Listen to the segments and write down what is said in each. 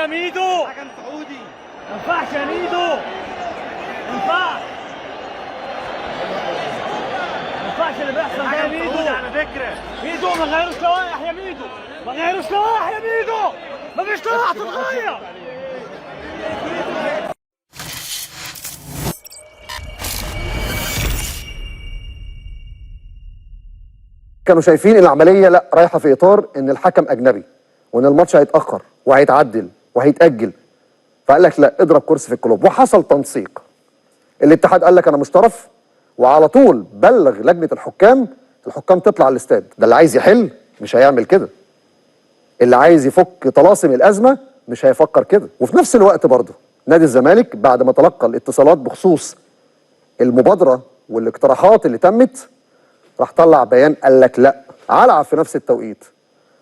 يا ميدو. حكم سعودي. ما ينفعش يا ميدو، ما ينفعش، ما ينفعش اللي بيحصل ده يا ميدو. على فكره ميدو ما غيروش لوائح يا ميدو، ما غيروش لوائح يا ميدو، ما فيش لوائح تتغير. كانوا شايفين العمليه لا رايحه في اطار ان الحكم اجنبي وان الماتش هيتاخر وهيتعدل وهيتاجل، فقال لك لا اضرب كرسي في القلوب، وحصل تنسيق. الاتحاد قال لك انا مش طرف، وعلى طول بلغ لجنه الحكام تطلع الاستاد. ده اللي عايز يحل مش هيعمل كده، اللي عايز يفك طلاسم الازمه مش هيفكر كده. وفي نفس الوقت برضه نادي الزمالك بعد ما تلقى الاتصالات بخصوص المبادره والاقتراحات اللي تمت راح طلع بيان قال لك لا على في نفس التوقيت.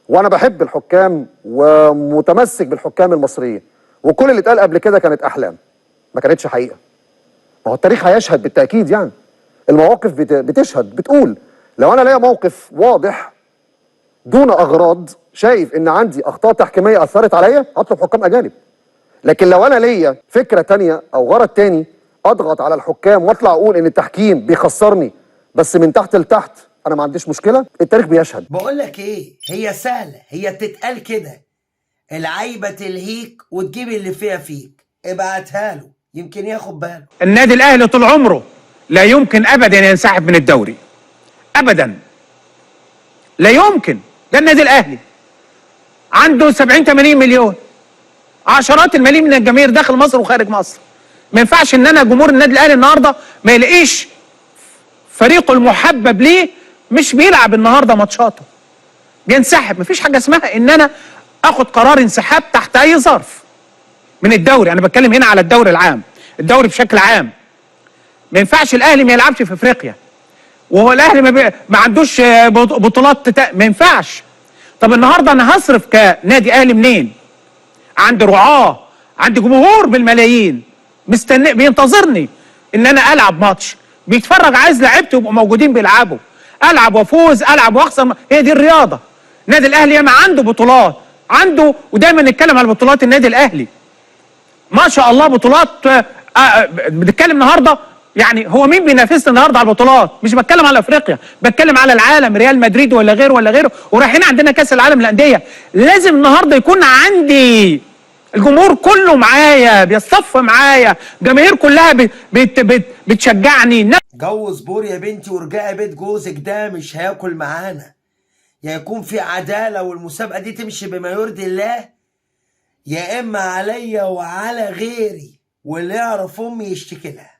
وانا بحب الحكام ومتمسك بالحكام المصريين، وكل اللي اتقال قبل كده كانت احلام ما كانتش حقيقه. ما هو التاريخ هيشهد بالتاكيد، يعني المواقف بتشهد بتقول لو انا ليا موقف واضح دون اغراض شايف ان عندي اخطاء تحكيميه اثرت عليا هطلب حكام اجانب. لكن لو انا ليا فكره تانية او غرض تاني اضغط على الحكام واطلع اقول ان التحكيم بيخسرني بس من تحت لتحت، انا ما عنديش مشكله، التاريخ بيشهد. بقول لك ايه، هي سهله، هي بتتقال كده، العيبه تلهيك وتجيب اللي فيها فيك. ابعتها له يمكن ياخد باله. النادي الاهلي طول عمره لا يمكن ابدا ينسحب من الدوري ابدا، لا يمكن. ده النادي الاهلي عنده 70 80 مليون، عشرات الملايين من الجماهير داخل مصر وخارج مصر. ما ينفعش ان انا جمهور النادي الاهلي النهارده ما يلاقيش فريقه المحبب ليه مش بيلعب النهارده ماتشاته، بينسحب. مفيش حاجه اسمها ان انا اخد قرار انسحاب تحت اي ظرف من الدوري. انا بتكلم هنا على الدوري العام، الدوري بشكل عام. ما ينفعش الاهلي ما يلعبش في افريقيا وهو الاهلي ما عندوش بطولات ما ينفعش. طب النهارده انا هصرف كنادي اهلي منين؟ عندي رعاه، عندي جمهور بالملايين مستني بينتظرني ان انا العب ماتش، بيتفرج عايز لعيبتي يبقوا موجودين بيلعبوا، العب وافوز العب واخسر، هي دي الرياضه. النادي الاهلي ياما عنده بطولات، عنده، ودايما نتكلم على بطولات النادي الاهلي ما شاء الله بطولات. بنتكلم النهارده يعني هو مين بينافسنا النهارده على البطولات؟ مش بتكلم على افريقيا، بتكلم على العالم، ريال مدريد ولا غيره ولا غيره، ورايحين عندنا كاس العالم للانديه. لازم النهارده يكون عندي الجمهور كله معايا، بيصطف معايا، جماهير كلها بتشجعني. جو صبور يا بنتي ورجعي بيت جوزك، ده مش هياكل معانا. يا يكون في عداله والمسابقه دي تمشي بما يرضي الله، يا اما عليا وعلى غيري، واللي يعرف امي يشتكي لها.